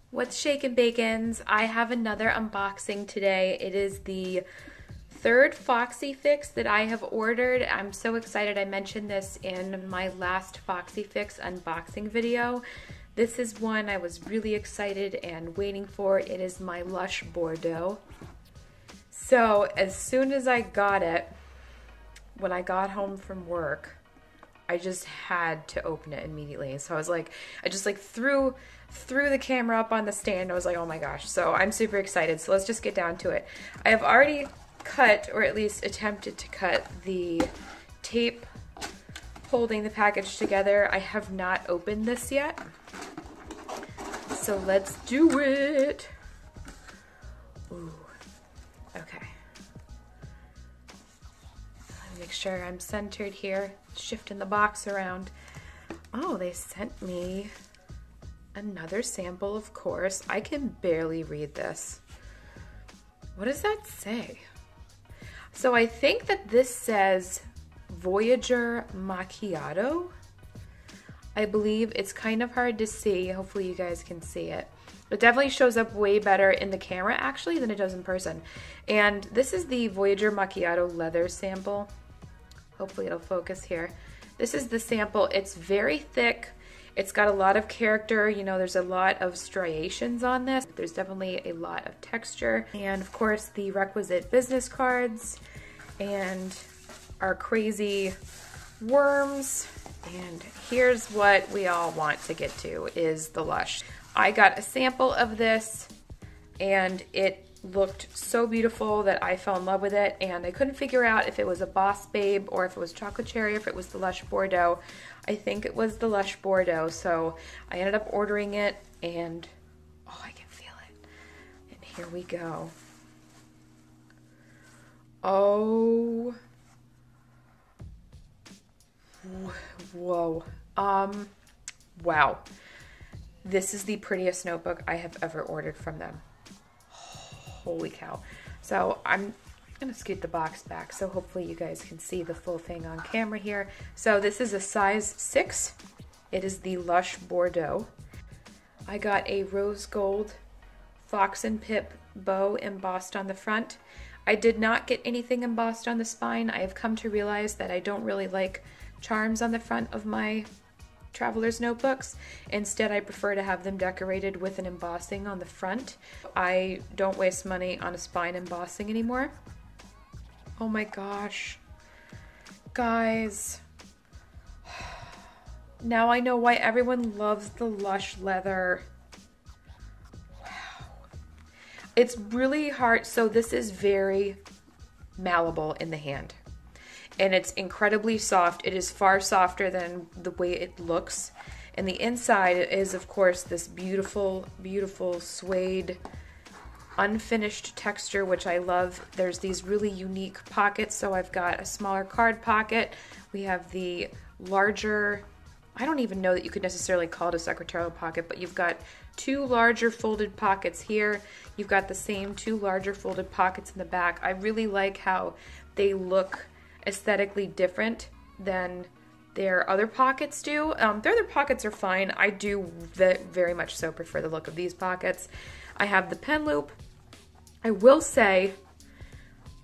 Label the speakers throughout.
Speaker 1: What's shakin' bacons? I have another unboxing today. It is the third Foxy fix that I have ordered. I'm so excited. I mentioned this in my last Foxy fix unboxing video. This is one I was really excited and waiting for. It is my Lush Bordeaux. So as soon as I got it, when I got home from work, I just had to open it immediately. So I was like, I just like threw the camera up on the stand. I was like, oh my gosh. So I'm super excited. So let's just get down to it. I have already cut, or at least attempted to cut, the tape holding the package together. I have not opened this yet. So let's do it. Ooh, okay. Make sure I'm centered here, shifting the box around. Oh, they sent me another sample, of course. I can barely read this. What does that say? So I think that this says Voyager Macchiato. I believe it's kind of hard to see. Hopefully you guys can see it. It definitely shows up way better in the camera actually than it does in person. And this is the Voyager Macchiato leather sample. Hopefully it'll focus here. This is the sample. It's very thick. It's got a lot of character. You know, there's a lot of striations on this. There's definitely a lot of texture. And of course, the requisite business cards and our crazy worms. And here's what we all want to get to, is the Lush. I got a sample of this and it looked so beautiful that I fell in love with it, and I couldn't figure out if it was a Boss Babe or if it was Chocolate Cherry, or if it was the Lush Bordeaux. I think it was the Lush Bordeaux, so I ended up ordering it, and oh, I can feel it. And here we go. Oh, whoa. Wow. This is the prettiest notebook I have ever ordered from them. Holy cow. So I'm gonna scoot the box back so hopefully you guys can see the full thing on camera here. So this is a size 6. It is the Lush Bordeaux. I got a rose gold fox and pip bow embossed on the front. I did not get anything embossed on the spine. I have come to realize that I don't really like charms on the front of my traveler's notebooks. Instead, I prefer to have them decorated with an embossing on the front. I don't waste money on a spine embossing anymore. Oh my gosh. Guys. Now I know why everyone loves the Lush leather. Wow. It's really hard. So this is very malleable in the hand. And it's incredibly soft. It is far softer than the way it looks. And the inside is, of course, this beautiful, beautiful suede, unfinished texture, which I love. There's these really unique pockets. So I've got a smaller card pocket. We have the larger, I don't even know that you could necessarily call it a secretarial pocket, but you've got 2 larger folded pockets here. You've got the same 2 larger folded pockets in the back. I really like how they look aesthetically different than their other pockets do. Their other pockets are fine. I do very much so prefer the look of these pockets. I have the pen loop. I will say,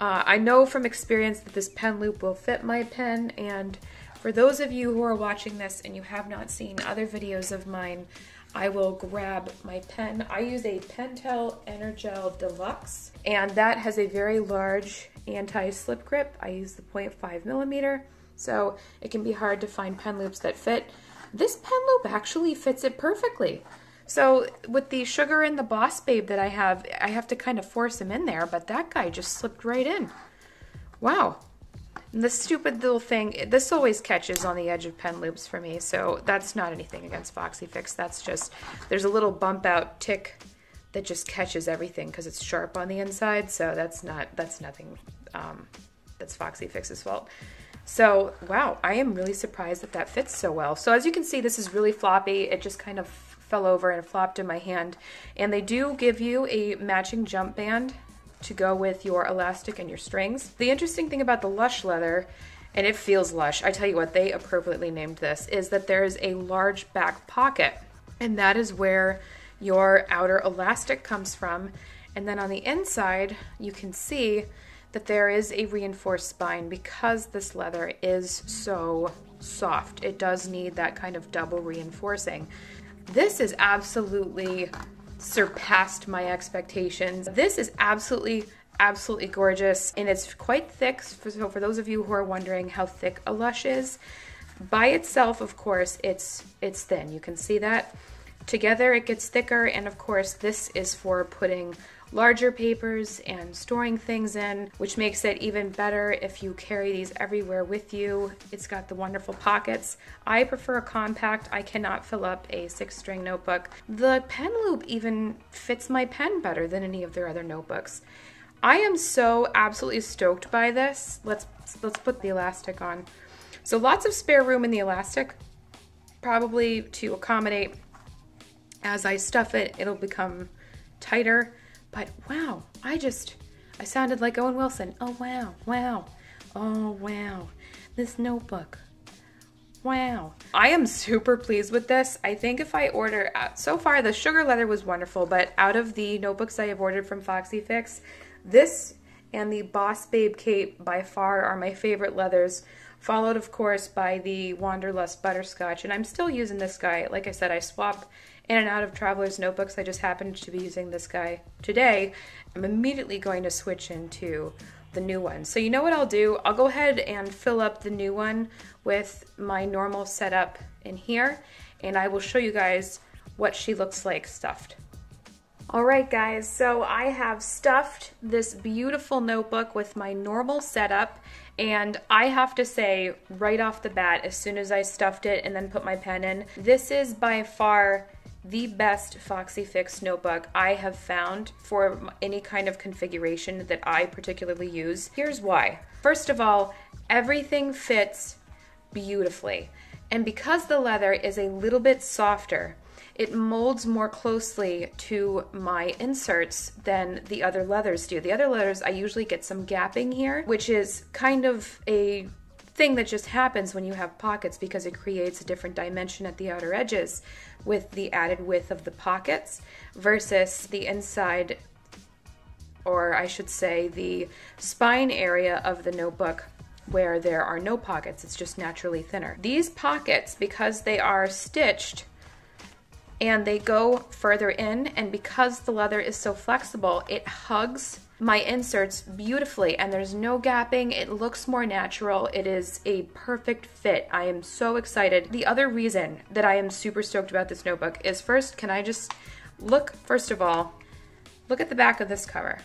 Speaker 1: I know from experience that this pen loop will fit my pen, and for those of you who are watching this and you have not seen other videos of mine, I will grab my pen. I use a Pentel Energel Deluxe, and that has a very large anti-slip grip. I use the 0.5 millimeter, so it can be hard to find pen loops that fit. This pen loop actually fits it perfectly. So with the Sugar and the Boss Babe that I have to kind of force him in there, but that guy just slipped right in. Wow. And this stupid little thing, this always catches on the edge of pen loops for me, so that's not anything against Foxy Fix. That's just, there's a little bump out tick that just catches everything because it's sharp on the inside, so that's nothing, that's Foxy Fix's fault. So, wow, I am really surprised that that fits so well. So as you can see, this is really floppy. It just kind of fell over and flopped in my hand. And they do give you a matching jump band to go with your elastic and your strings. The interesting thing about the Lush leather, and it feels lush, I tell you what, they appropriately named this, is that there is a large back pocket. And that is where your outer elastic comes from. And then on the inside, you can see that there is a reinforced spine because this leather is so soft. It does need that kind of double reinforcing. This is absolutely surpassed my expectations. This is absolutely gorgeous, and it's quite thick. So for those of you who are wondering how thick a Lush is, by itself, of course, it's thin. You can see that. Together it gets thicker, and of course this is for putting larger papers and storing things in, which makes it even better if you carry these everywhere with you. It's got the wonderful pockets. I prefer a compact. I cannot fill up a 6-string notebook. The pen loop even fits my pen better than any of their other notebooks. I am so absolutely stoked by this. Let's put the elastic on. So lots of spare room in the elastic, probably to accommodate as I stuff it, it'll become tighter. But wow, I sounded like Owen Wilson. Oh wow, wow, oh wow, this notebook. Wow. I am super pleased with this. I think if I order, so far the sugar leather was wonderful, but out of the notebooks I have ordered from Foxy Fix, this and the Boss Babe Cape by far are my favorite leathers, followed of course by the Wanderlust Butterscotch, and I'm still using this guy. Like I said, I swap in and out of Traveler's notebooks. I just happened to be using this guy today. I'm immediately going to switch into the new one. So you know what I'll do? I'll go ahead and fill up the new one with my normal setup in here, and I will show you guys what she looks like stuffed. All right guys, so I have stuffed this beautiful notebook with my normal setup, and I have to say right off the bat, as soon as I stuffed it and then put my pen in, this is by far the best Foxy Fix notebook I have found for any kind of configuration that I particularly use. Here's why. First of all, everything fits beautifully. And because the leather is a little bit softer, it molds more closely to my inserts than the other leathers do. The other leathers, I usually get some gapping here, which is kind of a thing that just happens when you have pockets because it creates a different dimension at the outer edges with the added width of the pockets versus the inside, or I should say the spine area of the notebook where there are no pockets. It's just naturally thinner. These pockets, because they are stitched and they go further in, and because the leather is so flexible, it hugs my inserts beautifully and there's no gapping. It looks more natural. It is a perfect fit. I am so excited. The other reason that I am super stoked about this notebook is, first, can I just look, first of all, look at the back of this cover.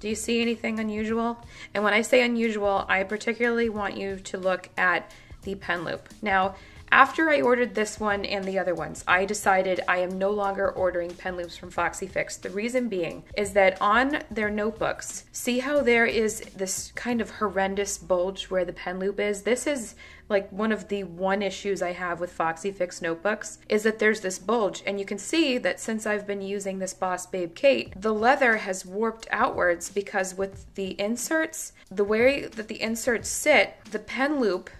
Speaker 1: Do you see anything unusual? And when I say unusual, I particularly want you to look at the pen loop. Now, after I ordered this one and the other ones, I decided I am no longer ordering pen loops from Foxy Fix. The reason being is that on their notebooks, see how there is this kind of horrendous bulge where the pen loop is? This is like one of the issues I have with Foxy Fix notebooks, is that there's this bulge, and you can see that since I've been using this Boss Babe Kate, the leather has warped outwards because with the inserts, the way that the inserts sit, the pen loop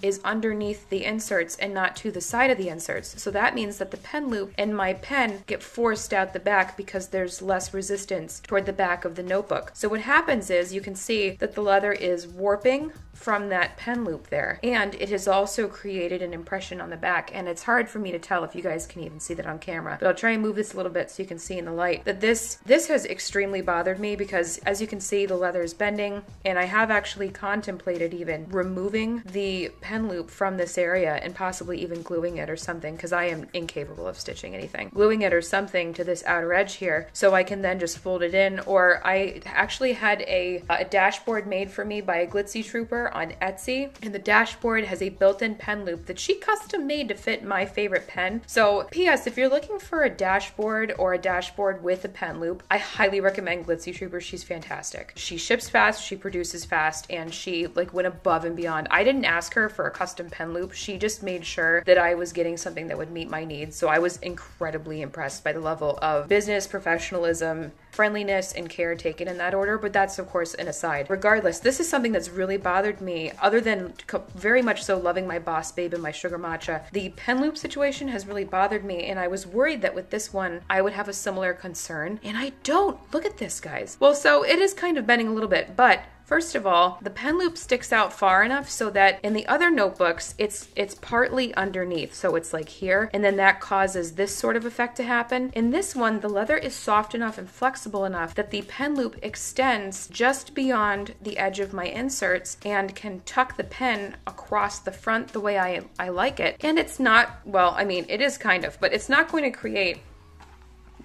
Speaker 1: is underneath the inserts and not to the side of the inserts. So that means that the pen loop and my pen get forced out the back because there's less resistance toward the back of the notebook. So what happens is you can see that the leather is warping from that pen loop there, and it has also created an impression on the back, and it's hard for me to tell if you guys can even see that on camera, but I'll try and move this a little bit so you can see in the light that this has extremely bothered me, because as you can see, the leather is bending, and I have actually contemplated even removing the pen loop from this area and possibly even gluing it or something, because I am incapable of stitching anything. Gluing it or something to this outer edge here so I can then just fold it in. Or I actually had a dashboard made for me by a GlitzyTrooper on Etsy, and the dashboard has a built-in pen loop that she custom made to fit my favorite pen. So PS, if you're looking for a dashboard or a dashboard with a pen loop, I highly recommend GlitzyTrooper. She's fantastic. She ships fast, she produces fast, and she like went above and beyond. I didn't ask her for a custom pen loop. She just made sure that I was getting something that would meet my needs. So I was incredibly impressed by the level of business, professionalism, friendliness, and care taken in that order. But that's of course an aside. Regardless, this is something that's really bothered me, other than very much so loving my Boss Babe and my Sugar Matcha. The pen loop situation has really bothered me, and I was worried that with this one I would have a similar concern, and I don't. Look at this, guys. Well, so it is kind of bending a little bit, but first of all, the pen loop sticks out far enough so that in the other notebooks, it's partly underneath. So it's like here, and then that causes this sort of effect to happen. In this one, the leather is soft enough and flexible enough that the pen loop extends just beyond the edge of my inserts and can tuck the pen across the front the way I like it. And it's not, well, I mean, it is kind of, but it's not going to create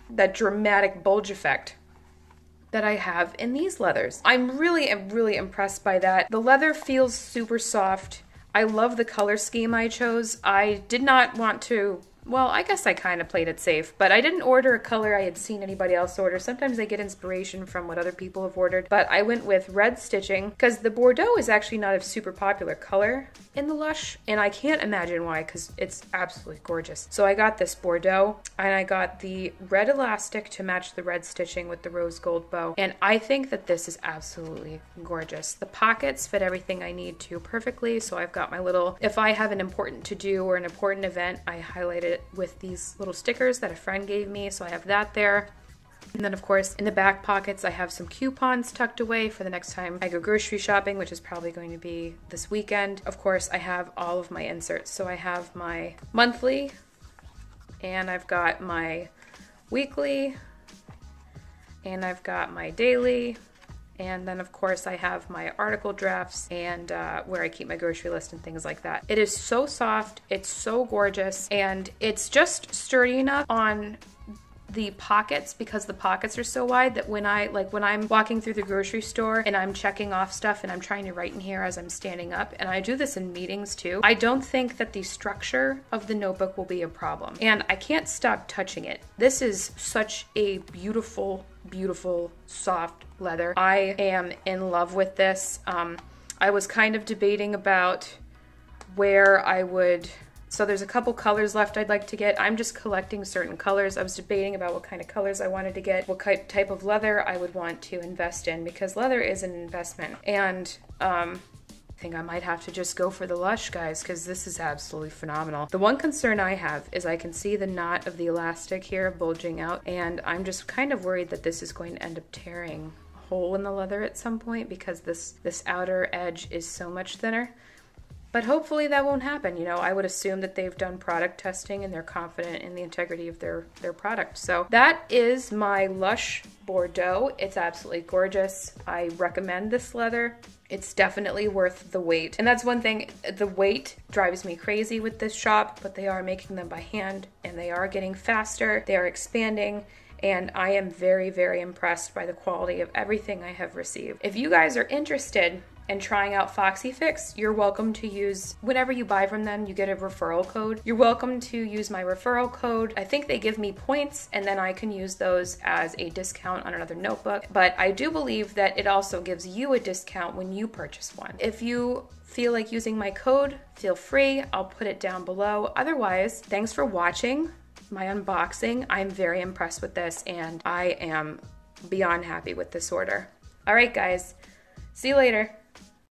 Speaker 1: that dramatic bulge effect that I have in these leathers. I'm really impressed by that. The leather feels super soft. I love the color scheme I chose. I did not want to, well, I guess I kind of played it safe, but I didn't order a color I had seen anybody else order. Sometimes I get inspiration from what other people have ordered, but I went with red stitching because the Bordeaux is actually not a super popular color in the Lush, and I can't imagine why, because it's absolutely gorgeous. So I got this Bordeaux, and I got the red elastic to match the red stitching with the rose gold bow, and I think that this is absolutely gorgeous. The pockets fit everything I need to perfectly, so I've got my little, if I have an important to-do or an important event, I highlight it with these little stickers that a friend gave me, so I have that there. And then of course in the back pockets I have some coupons tucked away for the next time I go grocery shopping, which is probably going to be this weekend. Of course I have all of my inserts, so I have my monthly, and I've got my weekly, and I've got my daily, and then of course I have my article drafts and where I keep my grocery list and things like that. It is so soft, it's so gorgeous, and it's just sturdy enough on the pockets, because the pockets are so wide that when I'm walking through the grocery store and I'm checking off stuff and I'm trying to write in here as I'm standing up, and I do this in meetings too, I don't think that the structure of the notebook will be a problem, and I can't stop touching it. This is such a beautiful soft leather. I am in love with this. I was kind of debating about where I would, so there's a couple colors left I'd like to get. I'm just collecting certain colors. I was debating about what kind of colors I wanted to get, what type of leather I would want to invest in, because leather is an investment. And I think I might have to just go for the Lush, guys, because this is absolutely phenomenal. The one concern I have is I can see the knot of the elastic here bulging out, and I'm just kind of worried that this is going to end up tearing a hole in the leather at some point, because this outer edge is so much thinner. But hopefully that won't happen. You know, I would assume that they've done product testing and they're confident in the integrity of their product. So that is my Lush Bordeaux. It's absolutely gorgeous. I recommend this leather. It's definitely worth the wait. And that's one thing, the wait drives me crazy with this shop, but they are making them by hand and they are getting faster. They are expanding. And I am very impressed by the quality of everything I have received. If you guys are interested in trying out Foxy Fix, you're welcome to use, whenever you buy from them, you get a referral code. You're welcome to use my referral code. I think they give me points, and then I can use those as a discount on another notebook. But I do believe that it also gives you a discount when you purchase one. If you feel like using my code, feel free. I'll put it down below. Otherwise, thanks for watching my unboxing. I'm very impressed with this, and I am beyond happy with this order. All right, guys, see you later.